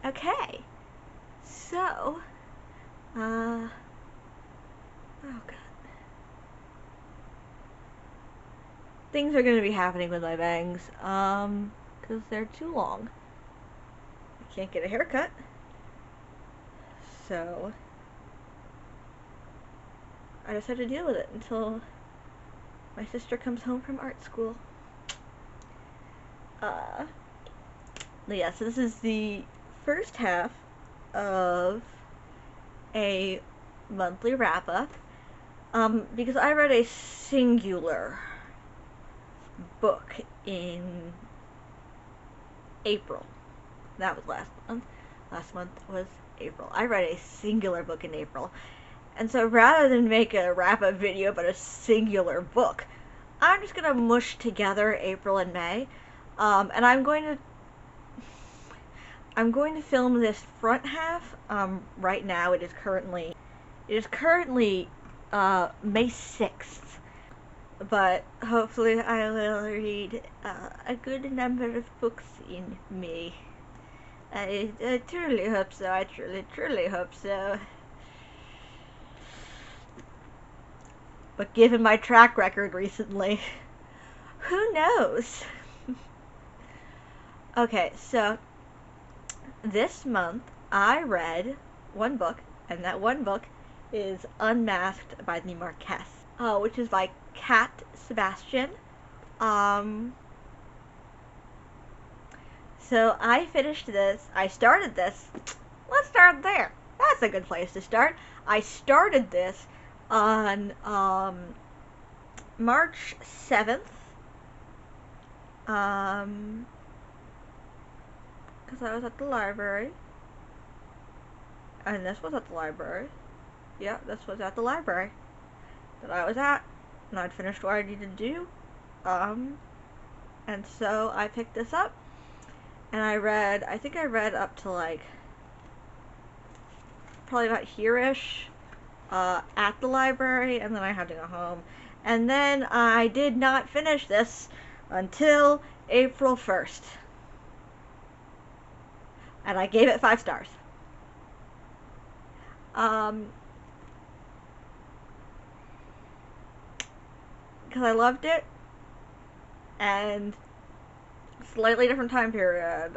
Okay, so, oh god. Things are gonna be happening with my bangs, because they're too long. I can't get a haircut, so I just have to deal with it until my sister comes home from art school. Yeah, so this is the first half of a monthly wrap-up, because I read a singular book in April. That was last month. Last month was April. I read a singular book in April. And so rather than make a wrap-up video about a singular book, I'm just going to mush together April and May. And I'm going to film this front half. Right now it is currently May 6th. But hopefully I will read a good number of books in May. I truly hope so. I truly hope so. But given my track record recently, who knows? Okay, so this month I read one book, and that one book is Unmasked by the Marquess, which is by Cat Sebastian. So I finished this. I started this. Let's start there. That's a good place to start. I started this on March 7th. Because I was at the library. And this was at the library. Yeah, this was at the library that I was at. And I'd finished what I needed to do. And so I picked this up. And I think I read up to like, probably about here-ish, at the library, and then I had to go home. And then I did not finish this until April 1st. And I gave it 5 stars. Because I loved it, and slightly different time period,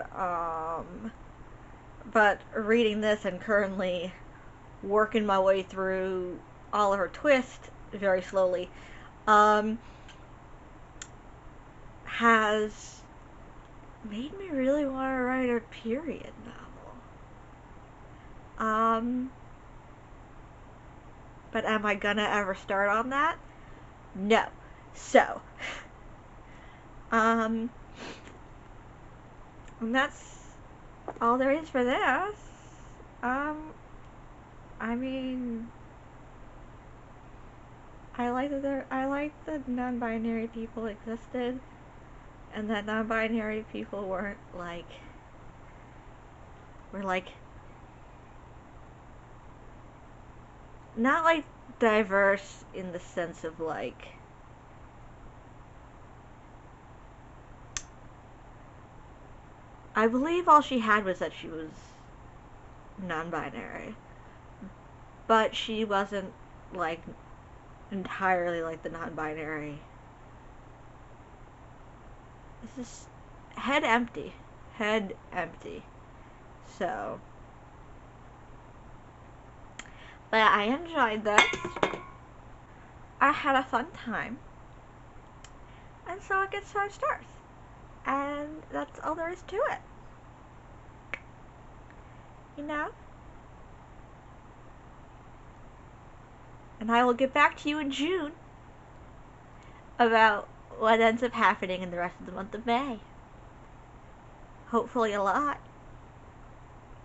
but reading this and currently working my way through all of her twists very slowly, has made me really want to write a period novel. But am I gonna ever start on that? No. So, and that's all there is for this. I mean, I like that non-binary people existed, and that non-binary people were not like diverse in the sense of like, I believe all she had was that she was non-binary, but she wasn't like entirely like the non-binary. This is head empty. So, but I enjoyed this. I had a fun time, and so it gets 5 stars. And that's all there is to it. You know? And I will get back to you in June about what ends up happening in the rest of the month of May. Hopefully a lot.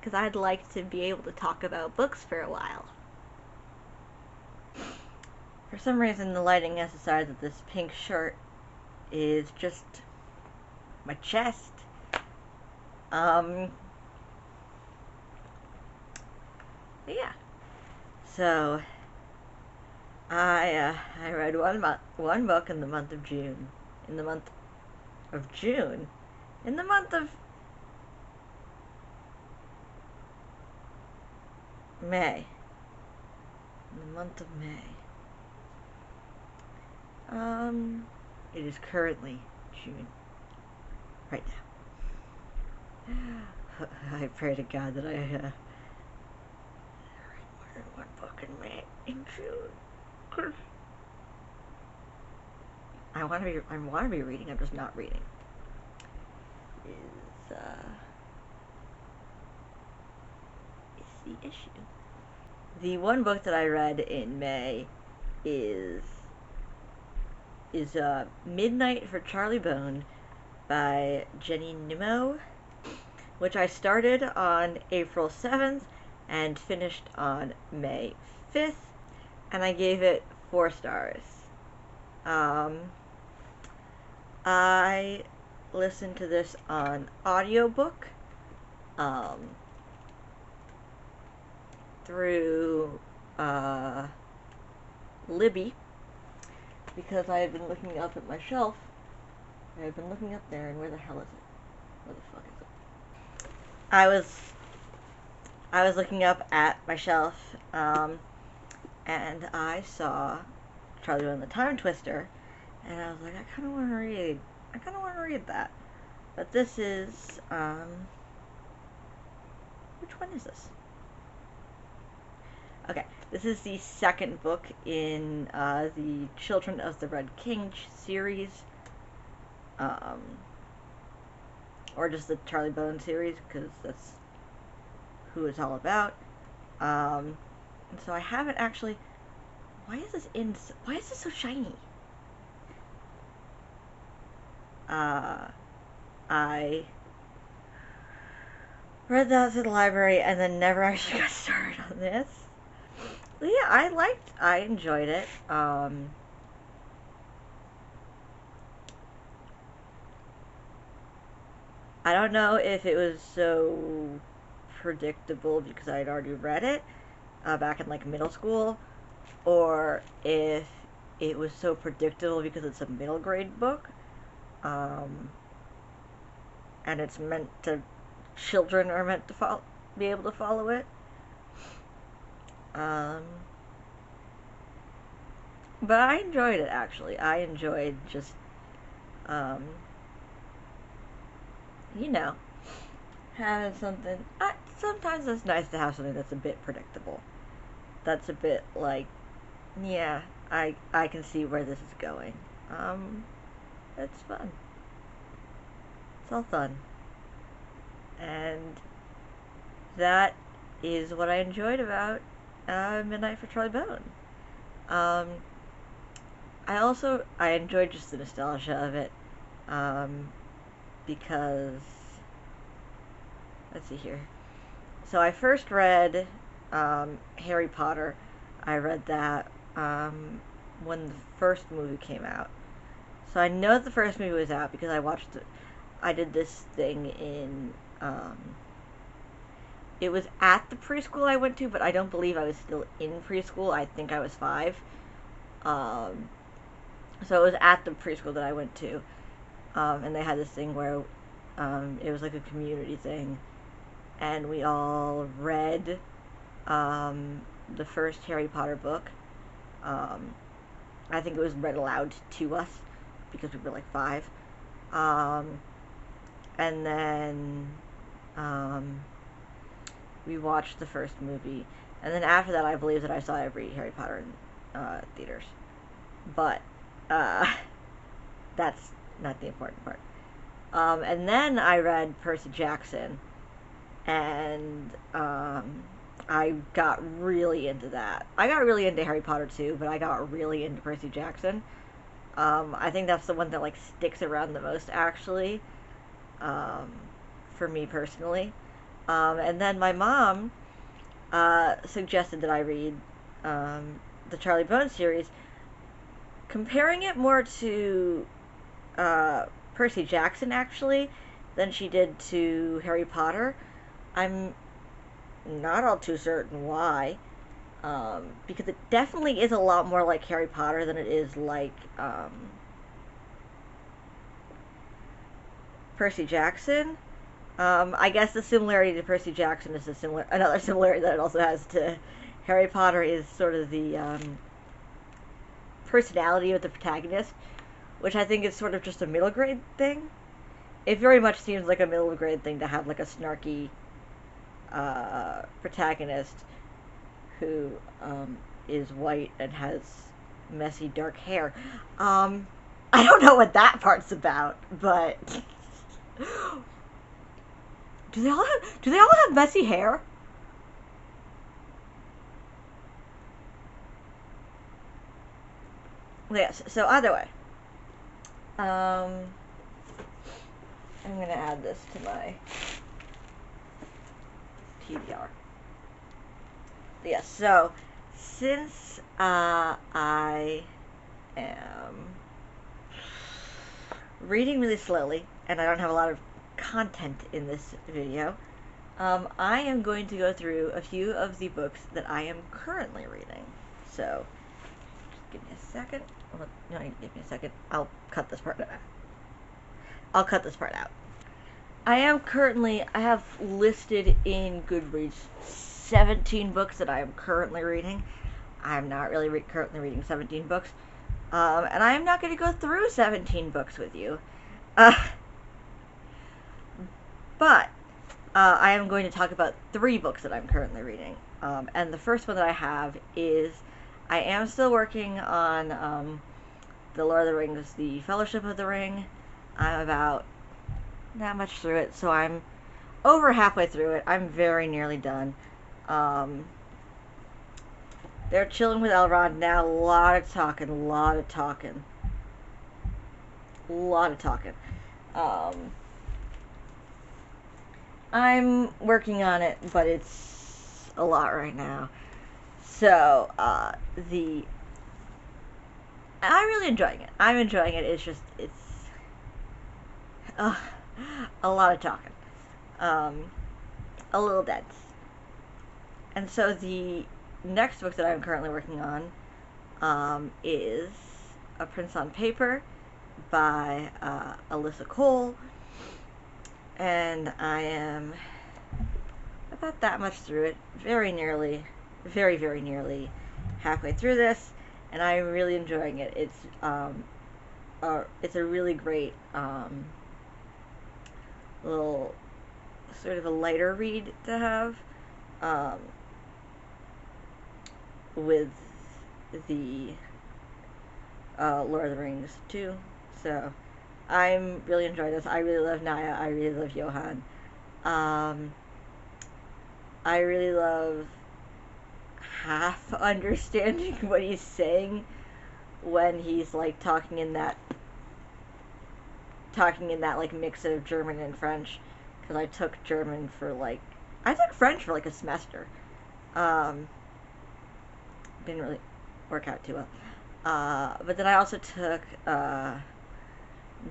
Because I'd like to be able to talk about books for a while. For some reason, the lighting has decided that this pink shirt is just my chest. Yeah. So I read one book in the month of June. In the month of May. The month of May. It is currently June. Right now. I pray to God that I read more than one book in May, in June. I want to be reading. I'm just not reading. Is the issue? The one book that I read in May is Midnight for Charlie Boone by Nemo, which I started on April 7th and finished on May 5th, and I gave it 4 stars. I listened to this on audiobook through Libby, because I had been looking up at my shelf. I had been looking up there, and where the hell is it? Where the fuck is it? I was looking up at my shelf, and I saw Charlie Boone the Time Twister, and I was like, I kind of want to read that. But this is, which one is this? Okay, this is the second book in the Children of the Red King series, or just the Charlie Boone series, because that's who it's all about. And so I haven't actually. Why is this so shiny? I read that to the library and then never actually got started on this. But yeah, I enjoyed it. I don't know if it was so predictable because I had already read it back in like middle school, or if it was so predictable because it's a middle grade book, and it's meant to, children are meant to be able to follow it. But I enjoyed it, actually. I enjoyed just, you know, having something. Sometimes it's nice to have something that's a bit predictable. That's a bit like, yeah, I can see where this is going. It's fun. It's all fun. And that is what I enjoyed about Midnight for Charlie Boone. I enjoyed just the nostalgia of it, because, let's see here. So I first read Harry Potter. I read that when the first movie came out. So I know that the first movie was out because I did this thing in, it was at the preschool I went to, but I don't believe I was still in preschool. I think I was 5. So it was at the preschool that I went to, and they had this thing where it was like a community thing, and we all read the first Harry Potter book. I think it was read aloud to us because we were like 5. And then we watched the first movie, and then after that I believe that I saw every Harry Potter in theaters. But that's not the important part. And then I read Percy Jackson, and I got really into that. I got really into Harry Potter too, but I got really into Percy Jackson. I think that's the one that like sticks around the most, actually, for me personally. And then my mom suggested that I read the Charlie Boone series, comparing it more to Percy Jackson, actually, than she did to Harry Potter. I'm not all too certain why, because it definitely is a lot more like Harry Potter than it is like Percy Jackson. I guess the similarity to Percy Jackson is another similarity that it also has to Harry Potter is sort of the personality of the protagonist, which I think is sort of just a middle grade thing. It very much seems like a middle grade thing to have like a snarky protagonist who is white and has messy dark hair. I don't know what that part's about, but do they all have messy hair? Yes, so either way. I'm gonna add this to my TBR. Yes, so since I am reading really slowly and I don't have a lot of content in this video, I am going to go through a few of the books that I am currently reading. So, just give me a second. Well, no, give me a second. I'll cut this part out. I have listed in Goodreads 17 books that I am currently reading. I'm not really currently reading 17 books. And I am not going to go through 17 books with you. But I am going to talk about 3 books that I'm currently reading. And the first one that I have is, I am still working on The Lord of the Rings, The Fellowship of the Ring. I'm about not much through it, so I'm over halfway through it. I'm very nearly done. They're chilling with Elrond now. A lot of talking. I'm working on it, but it's a lot right now. So, I'm really enjoying it. I'm enjoying it. It's a lot of talking. A little dense. And so the next book that I'm currently working on is A Prince on Paper by Elissa Cole. And I am about that much through it. Very nearly halfway through this. And I'm really enjoying it. It's a really great little sort of a lighter read to have with the Lord of the Rings too. So I'm really enjoying this. I really love Naya. I really love Johan. I really love half understanding what he's saying when he's like talking in that like mix of German and French, because I took French for like a semester. Didn't really work out too well. But then I also took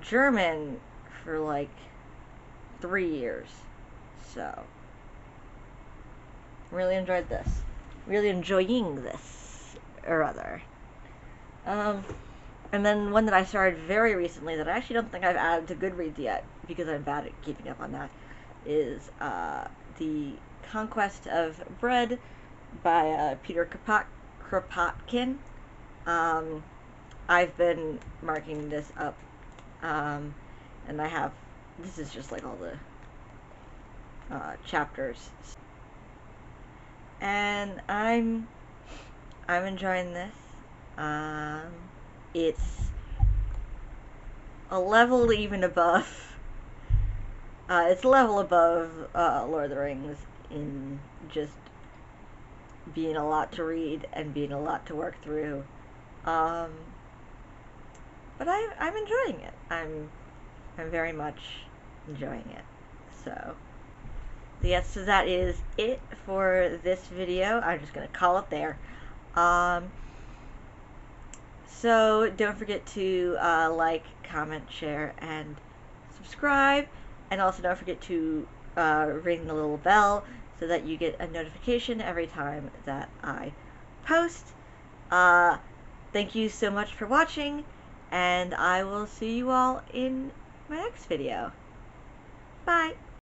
German for like 3 years. So really enjoying this, or rather. And then one that I started very recently that I actually don't think I've added to Goodreads yet, because I'm bad at keeping up on that, is the Conquest of Bread by Peter Kropotkin. I've been marking this up, and this is just like all the chapters, and I'm enjoying this. It's a level even above. It's a level above Lord of the Rings in just being a lot to read and being a lot to work through. But I'm enjoying it. I'm very much enjoying it. So yes, so that is it for this video. I'm just gonna call it there. So don't forget to like, comment, share, and subscribe. And also don't forget to ring the little bell so that you get a notification every time that I post. Thank you so much for watching, and I will see you all in my next video. Bye!